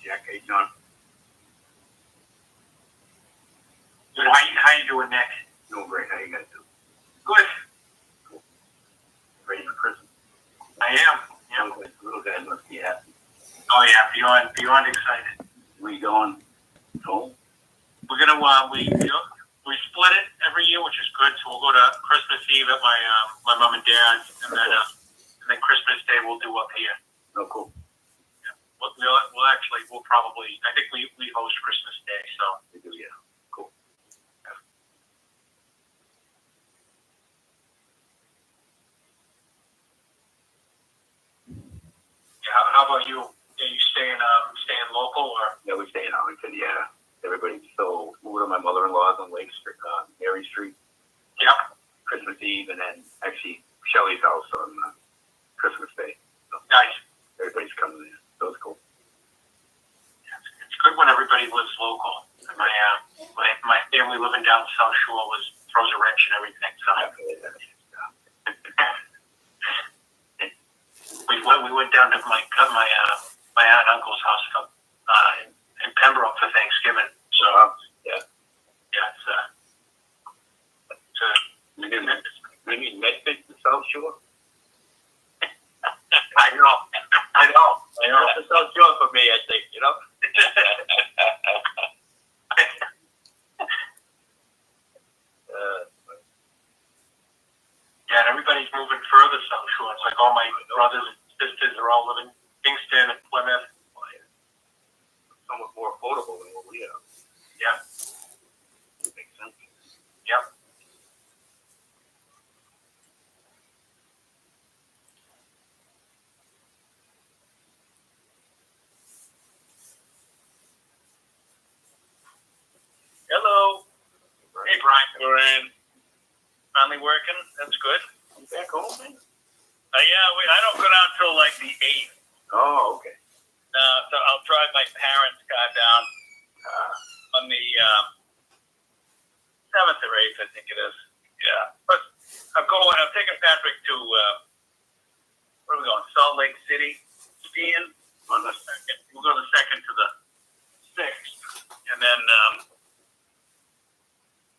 Jack. Hey, John. Good. How you doing, Nick? Doing great. How you guys doing? Good. Cool. Ready for Christmas? I am. Yeah. Little guys must be happy. Oh yeah, beyond excited. Where you going? Home? We're gonna we split it every year, which is good. So we'll go to Christmas Eve at my mom and dad's, and then Christmas Day we'll do up here. Oh, cool. Yeah. We'll probably. I think we host Christmas Day, so. We do, yeah. Cool. Yeah. How about you? Are you staying local or? Yeah, we stay in Arlington. Yeah. Everybody's so moving to my mother-in-law's on Lake Street, Mary Street. Yeah. Christmas Eve, and then actually Shelley's house on Christmas Day. So Nice. everybody's coming in. So it's cool. Yeah, it's good when everybody lives local. My family living down the South Shore throws a wrench and everything. So. We went down to my aunt and uncle's house in Pembroke for Thanksgiving. So yeah. You mean Medford, the South Shore? I know. That's the South Shore for me, I think, you know? Yeah, and everybody's moving further South Shore. It's like all my brothers and sisters are all living in Kingston and Plymouth. Somewhat more affordable than what we have. Yeah. Makes sense. Yep. Hello. Hey, Brian. We're in. Finally working. That's good. You back home, man? Yeah, I don't go down till like the 8th. Oh, okay. So I'll drive my parents' car down on the 7th or 8th, I think it is. Yeah. But I'm taking Patrick to, where are we going? Salt Lake City skiing on the 2nd. We'll go the 2nd to the 6th. And then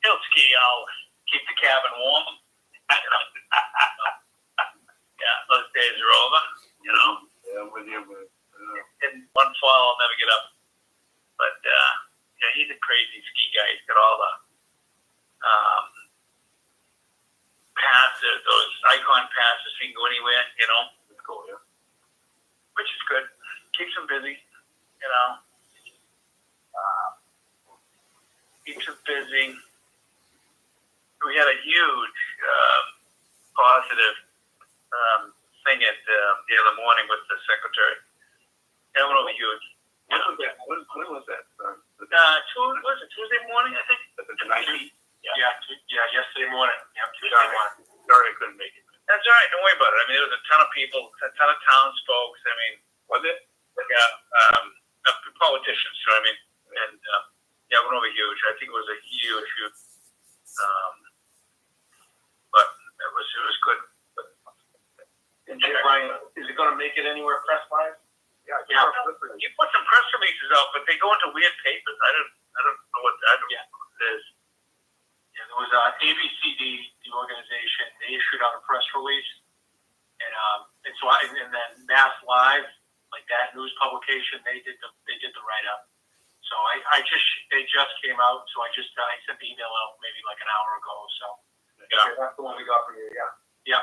he'll ski. I'll keep the cabin warm. Yeah, those days are over, you know. Yeah, I'm with you. In one fall, I'll never get up. But, yeah, he's a crazy ski guy. He's got all the passes, those icon passes, so he can go anywhere, you know. It's cool, yeah. Which is good. Keeps him busy, you know. Keeps him busy. We had a huge positive thing at the other morning with the secretary. That went over huge. When was that? When was that? Was it Tuesday morning, I think? The 19th? Yeah, yesterday morning. Yeah, Tuesday morning. Sorry I couldn't make it. That's all right. Don't worry about it. I mean, there was a ton of people, a ton of townsfolk. I mean, Was it? Yeah, politicians. You know what I mean? And yeah, it went over huge. I think it was a huge. But it was good. And Brian, is it going to make it anywhere press-wise? Yeah. You put some press releases out, but they go into weird papers. I don't know what that is. Yeah, there was ABCD, the organization. They issued out a press release, and then Mass Live, like that news publication, they did the write-up. So they just came out. So I sent the email out maybe like an hour ago. So Yeah, that's the one we got from you, yeah. yeah.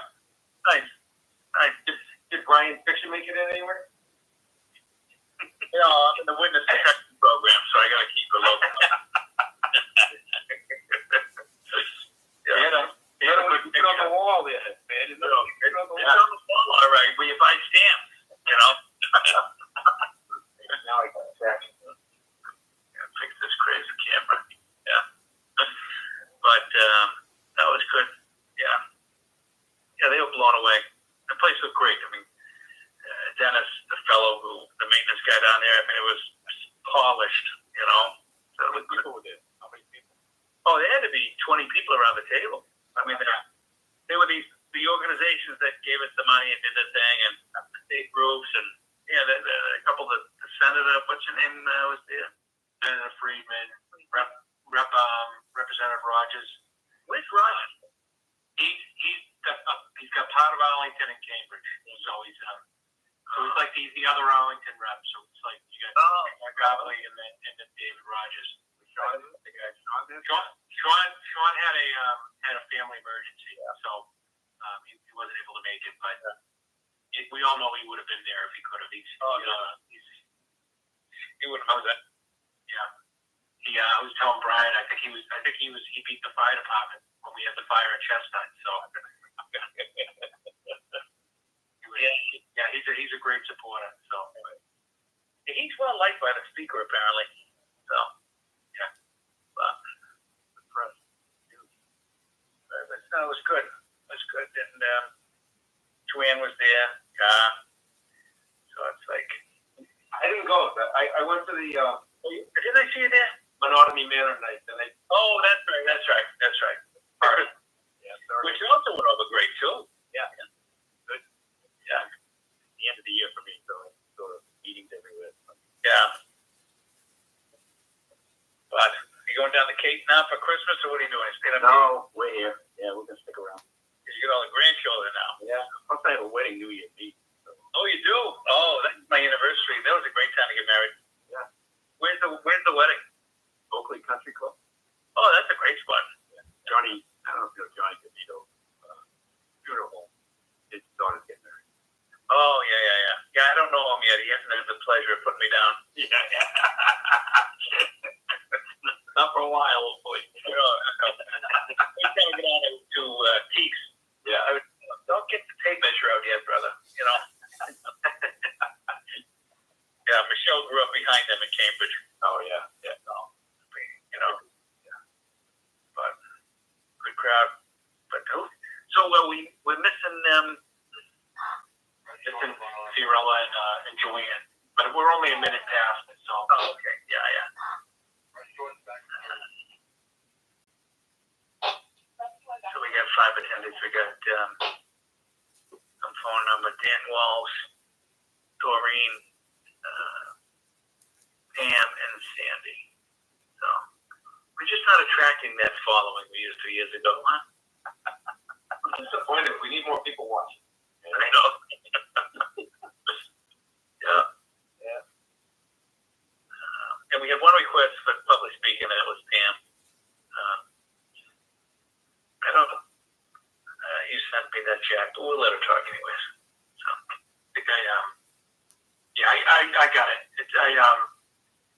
Nice. Did Brian Fiction make it in anywhere? You know, I'm in the witness protection program, so I got to keep it local. They had a good picture on the wall there, man. It's on the wall. All right, well, you buy stamps, you know. Now I can check. Fix this crazy camera. Yeah. But that was good. Yeah. Yeah, they were blown away. The place was great. I mean, Dennis, the fellow the maintenance guy down there, I mean, it was polished, you know. So How many people were there? How many people? Oh, there had to be 20 people around the table. I mean, they were the organizations that gave us the money and did the thing, and the state groups, and yeah, a couple of the Senator, what's your name, was there? Senator Friedman, Representative Rogers. Where's Rogers? He's got part of Arlington and Cambridge. So he's like the other Arlington rep. So it's like you got Gobley and then David Rogers. Sean had a family emergency, so he wasn't able to make it. But we all know he would have been there if he could have. He would have done that. Yeah. I was telling Brian. I think he beat the fire department when we had the fire at Chestnut. So he's a great supporter. So he's well liked by the speaker apparently. So yeah, but no, it was good. It was good, and Joanne was there. So it's like I didn't go. I went to the didn't I see you there? Monotony Manor night, and they. Oh, that's right. Yeah, which also went over great too. Yeah. Good. Yeah. The end of the year for me, so sort of meetings everywhere. Yeah. But you going down the Cape now for Christmas, or what are you doing? No, we're here. Yeah, we're gonna stick around. You got all the grandchildren now. Yeah. Plus, I have a wedding New Year's Eve. So. Oh, you do? Oh, that's my anniversary. That was a great time to get married. Yeah. Where's the wedding? Oakley Country Club. Oh, that's a great spot. Yeah. Johnny, I don't know if you know Johnny DeVito. Beautiful. His daughter's getting married. Oh, yeah. Yeah, I don't know him yet. He hasn't had the pleasure of putting me down. Yeah. Not for a while, hopefully. You know, every time I get on to Teeks, Yeah. Don't get the tape measure out yet, brother. You know. Yeah, Michelle grew up behind them in Cambridge. Oh, yeah. Yeah. No. You know. Yeah. But good crowd. But so we're missing Fiorella and Joanne, but we're only a minute past it. So. Oh, okay. Yeah. So we got 5 attendees. We got some phone number: Dan Walsh, Doreen, Pam, and Sandy. So we're just not attracting that following we used 2 years ago, huh? I'm disappointed. We need more people watching. I know. Yeah. And we had one request for public speaking, and it was Pam. I don't know. You sent me that chat, but we'll let her talk anyways. So I think I got it.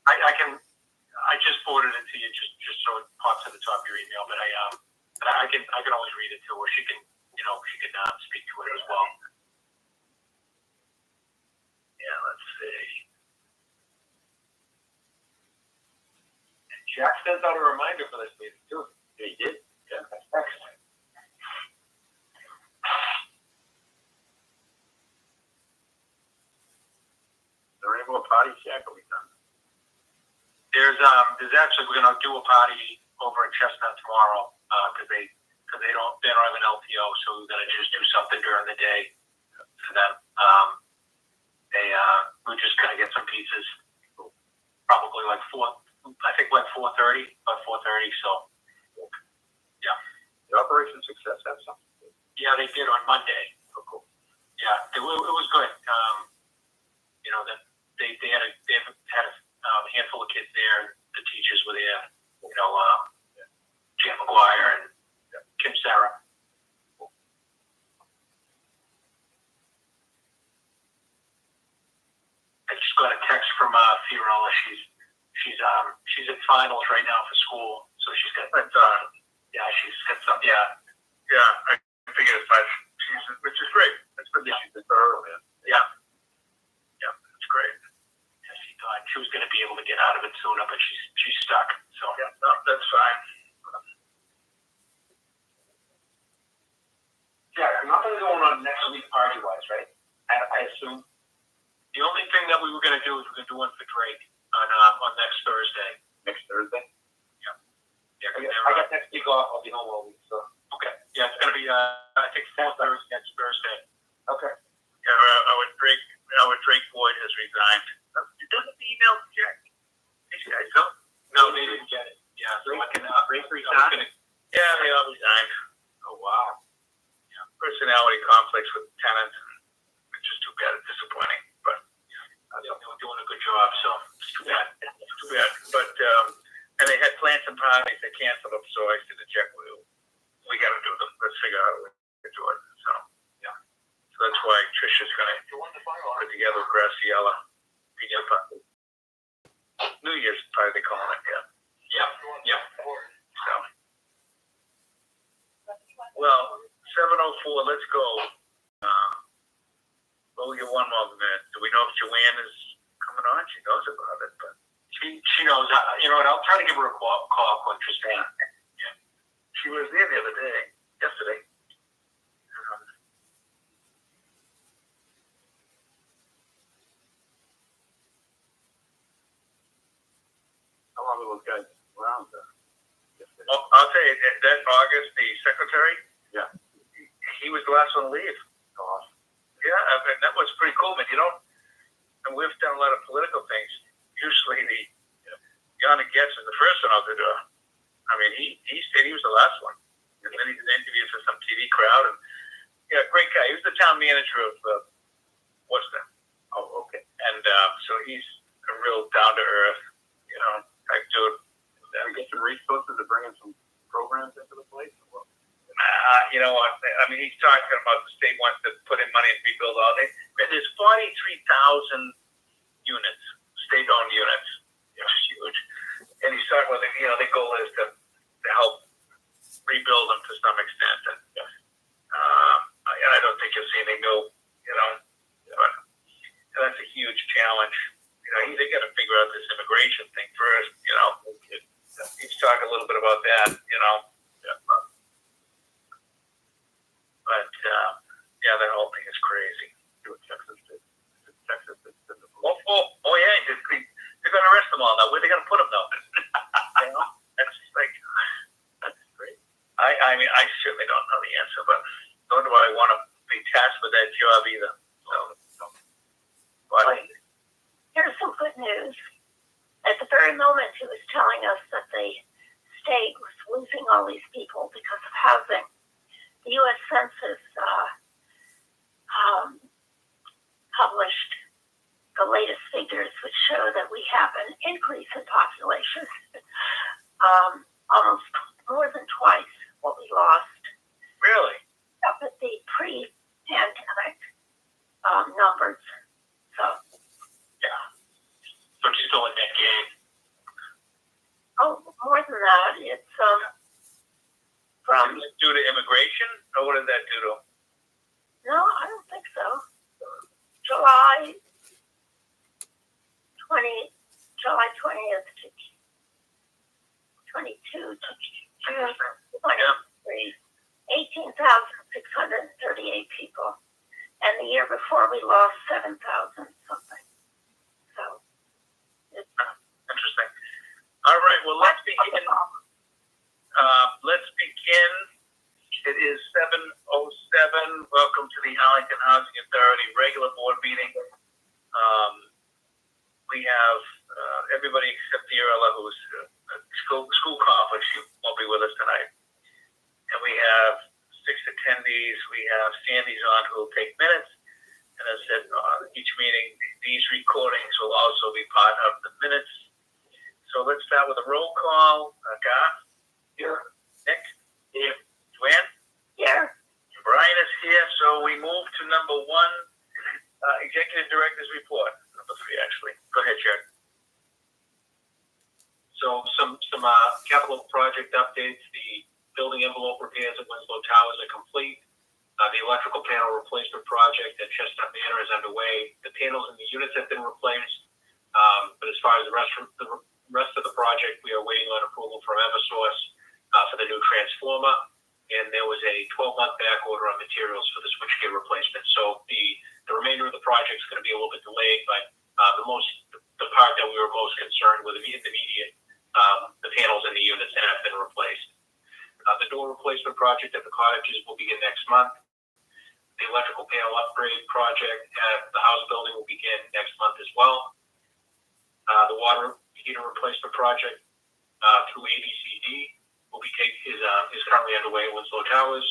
I just forwarded it to you just so it pops at the top of your email. But I can always read it to her. She can speak to it as well. yeah, let's see. Jack sent out a reminder for this meeting, too. Yeah, he did? Yeah. Excellent. Is there any more parties, Jack? Are we done? There's actually, we're gonna do a party over at Chestnut tomorrow because they don't have an LTO, so we're gonna just do something during the day for them. We're just gonna get some pizzas, probably like 4:30. So yeah. The Operation Success have something. Yeah, they did on Monday. Oh, cool. Yeah, it was good. That they had a handful of kids there. The teachers were there. Jan McGuire and Kim Sarah. I just got a text from Fiorella. She's in finals right now for school, so she's got she's got some I figured it's 5 seasons, which is great. That's good that she's been thorough, man. Yeah, that's great. Yeah, she thought she was going to be able to get out of it sooner, but she's stuck. So yeah, no, that's fine. Jack, nothing going on next week party-wise, right? I assume. the only thing that we were going to do is we're going to do one for Drake on next Thursday. Next Thursday? Yeah, I got next week off. I'll be home all week, so. okay. Yeah, it's going to be I think 4:30 next Thursday. Okay. Yeah, our Drake Boyd has resigned. Doesn't he guys resign? Yeah, they all resigned. Oh, wow. Personality conflicts with tenants, which is too bad. It's disappointing, but They were doing a good job, so it's too bad. it's too bad. But and they had plans and parties. They canceled them, so I said to Jack, we got to do them. Let's figure out how we do it. So yeah, so that's why Trisha's going to put together a Graciela pizza party. New Year's party, they call it. Yeah. So well, 7:04. Let's go. Well, we get one more minute. Do we know if Joanne is coming on? She knows about it, but She knows. You know what? I'll try to give her a call when she's there. she was there the other day, yesterday. How long were those guys around? I'll tell you, that August, the secretary, Yeah. he was the last one to leave. Awesome. Yeah, I mean, that was pretty cool, man. You don't, and we've done a lot of political things. Usually the Yannick Getz is the first one out the door. I mean, he stayed, he was the last one. And then he did interviews for some TV crowd. And yeah, great guy. He was the town manager of Worcester. Oh, okay. And so he's a real down-to-earth, type dude. Did we get some resources to bring in some programs into the place? You know what? I mean, he's talking about the state wants to put in money and rebuild all that. There's 43,000 units, state-owned units, which is huge. And he's talking about, the goal is to help rebuild them to some extent. And I don't think you'll see anything new, but that's a huge challenge. They got to figure out this immigration thing first, He's talking a little bit about that, But that whole thing is crazy. Texas. Oh yeah, they're going to arrest them all now. Where are they going to put them though? That's like, that's great. I mean, I certainly don't know the answer, but nor do I want to be tasked with that job either. So, but Here's some good news. At the very moment he was telling us that the state was losing all these people because of housing, the U.S. Census published the latest figures, which show that we have an increase in population, almost more than twice what we lost. really, Up at the pre-pandemic numbers. So, Yeah. So she's still in that game. more than that, it's from. is it due to immigration, or what did that do to them? No, I don't think so. July 20th to 22 to June 23, 18,638 people. And the year before we lost 7,000 something. So it's Interesting. All right, well, let's begin. It is 7:07. Welcome to the Arlington Housing Authority regular board meeting. We have everybody except Fiorella, who's at school conference. She won't be with us tonight. And we have 6 attendees. We have Sandy's on, who will take minutes. And as I said, each meeting, these recordings will also be part of the minutes. So let's start with a roll call. Garth? Here. Nick? Here. Joanne? here. Brian is here. So we move to number 1, Executive Director's Report. Number 3, actually. Go ahead, Jared. So some capital project updates. The building envelope repairs at Winslow Towers are complete. The electrical panel replacement project at Chestnut Manor is underway. The panels in the units have been replaced. But as far as the rest of the project, we are waiting on approval from Eversource for the new transformer. And there was a 12-month back order on materials for the switchgear replacement. So the remainder of the project is going to be a little bit delayed, but the part that we were most concerned with, immediate, the panels in the units have been replaced. The door replacement project at the cottages will begin next month. The electrical panel upgrade project at the house building will begin next month as well. The water heater replacement project through ABCD is currently underway at Winslow Towers.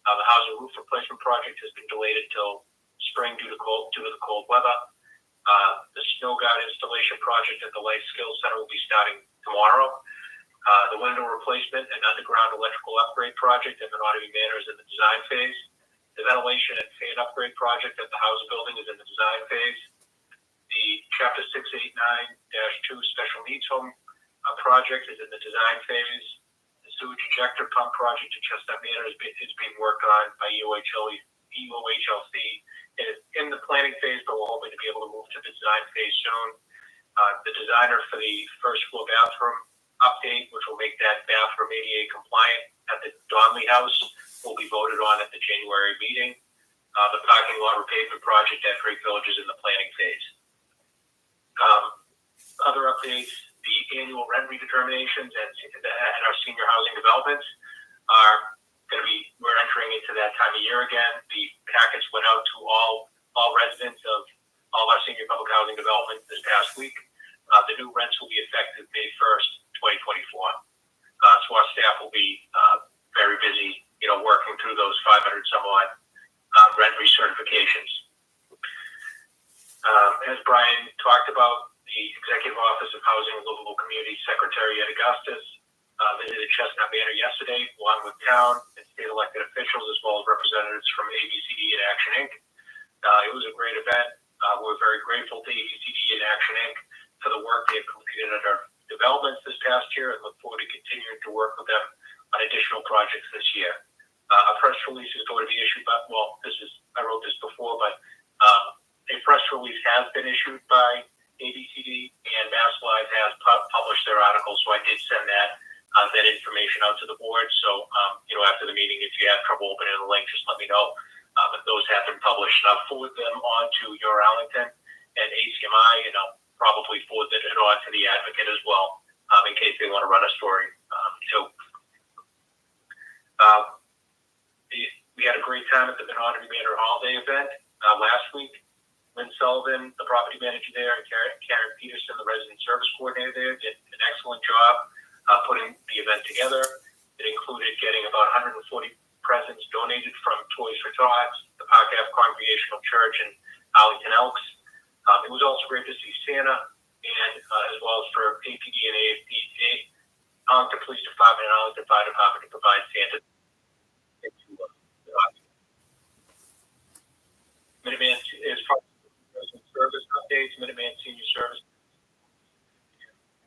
The housing roof replacement project has been delayed until spring due to the cold weather. The snow guard installation project at the Life Skills Center will be starting tomorrow. The window replacement and underground electrical upgrade project at Monotony Manor is in the design phase. The ventilation and fan upgrade project at the housing building is in the design phase. The Chapter 689-2 special needs home project is in the design phase. The sewage injector pump project at Chestnut Manor is being worked on by EOHLC. It is in the planning phase, but we're hoping to be able to move to the design phase soon. The designer for the first floor bathroom update, which will make that bathroom ADA compliant at the Donley House, will be voted on at the January meeting. The parking lot repavement project at Drake Village is in the planning phase. Other updates, the annual rent redeterminations at our senior housing developments are going to be, we're entering into that time of year again. The packets went out to all residents of all our senior public housing developments this past week. The new rents will be effective May 1st, 2024. So our staff will be very busy, working through those 500 some odd rent recertifications. As Brian talked about, the Executive Office of Housing and Livable Communities Secretary Ed Augustus visited Chestnut Manor yesterday, along with town and state elected officials, as well as representatives from ABCD and Action Inc. It was a great event. We're very grateful to ABCD and Action Inc. for the work they've completed at our developments this past year, and look forward to continuing to work with them on additional projects this year. A press release is going to be issued by, I wrote this before, but a press release has been issued by ABCD, and Mass Live has published their article, so I did send that information out to the board. So, after the meeting, if you have trouble opening the link, just let me know. If those have been published, and I'll forward them on to your Arlington and ACMI, and I'll probably forward it on to the Advocate as well, in case they want to run a story too. We had a great time at the Monotony Manor Holiday event last week. Lynn Sullivan, the property manager there, and Karen Peterson, the resident service coordinator there, did an excellent job putting the event together. It included getting about 140 presents donated from Toys for Tots, the Park Ave Congregational Church, and Arlington Elks. It was also great to see Santa, and as well as for APD and AFD, Arlington Police Department and Arlington Fire Department to provide Santa. Minuteman is part of the service updates. Minuteman Senior Service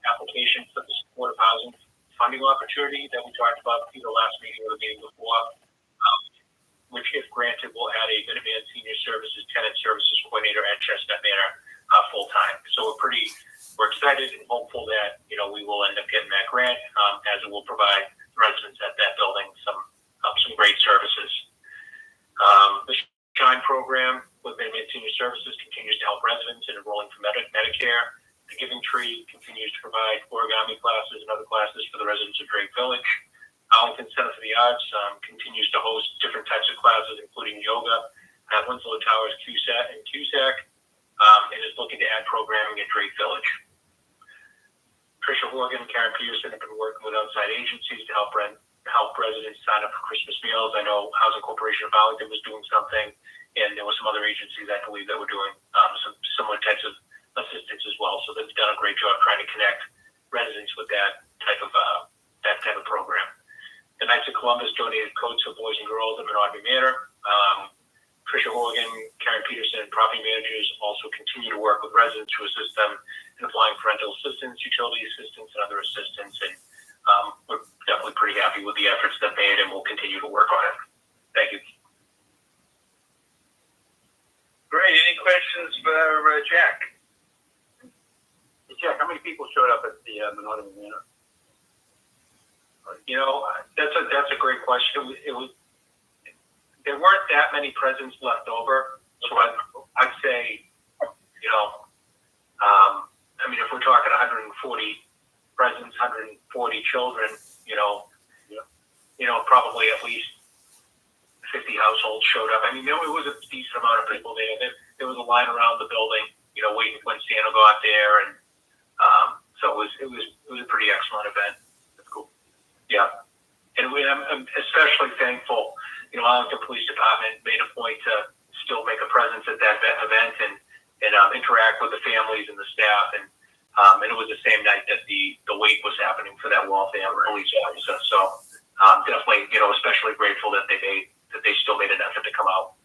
application for the supportive housing funding opportunity that we talked about in the last meeting or the meeting before, which, if granted, will add a Minuteman Senior Services Tenant Services Coordinator at Chestnut Manor full time. So we're excited and hopeful that we will end up getting that grant, as it will provide residents at that building some great services. The Shine program with Minuteman Senior Services continues to help residents in enrolling for Medicare. The Giving Tree continues to provide origami classes and other classes for the residents of Drake Village. Arlington Center for the Arts continues to host different types of classes, including yoga at Winslow Towers, Cusack, and is looking to add programming at Drake Village. Tricia Horgan and Karen Peterson have been working with outside agencies to help residents sign up for Christmas meals. I know Housing Corporation of Arlington was doing something, and there were some other agencies, I believe, that were doing some similar types of assistance as well. So they've done a great job trying to connect residents with that type of program. The Knights of Columbus donated coats for boys and girls at Monotony Manor. Tricia Horgan, Karen Peterson, and property managers also continue to work with residents to assist them in applying for rental assistance, utility assistance, and other assistance. And we're definitely pretty happy with the efforts they've made, and we'll continue to work on it. Thank you. Great. Any questions for Jack? Jack, how many people showed up at the Monotony Manor? That's a great question. There weren't that many presents left over, so I'd say, if we're talking 140 presents, 140 children, probably at least 50 households showed up. There was a decent amount of people there. There was a line around the building, waiting when Santa got there, and so it was a pretty excellent event. That's cool. Yeah. I'm especially thankful, Arlington Police Department made a point to still make a presence at that event and interact with the families and the staff. And it was the same night that the wake was happening for that Waltham police officer. So definitely, especially grateful that they still made an effort to come out.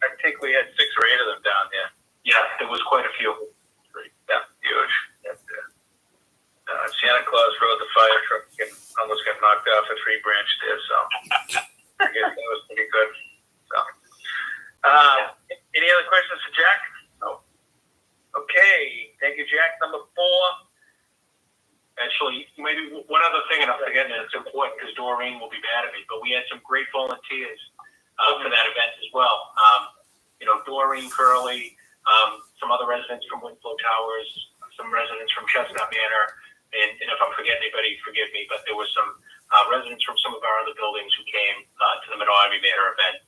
I think we had 6 or 8 of them down there. Yeah, there was quite a few. Yeah, huge. Santa Claus rode the fire truck and almost got knocked off a tree branch there, so I guess that was pretty good. So, any other questions for Jack? No. Okay, thank you, Jack. Number 4. Actually, maybe one other thing, and I'm forgetting that it's important because Doreen will be mad at me, but we had some great volunteers for that event as well. Doreen Curley, some other residents from Winslow Towers, some residents from Chestnut Manor, and if I'm forgetting anybody, forgive me, but there were some residents from some of our other buildings who came to the Menominee Manor event.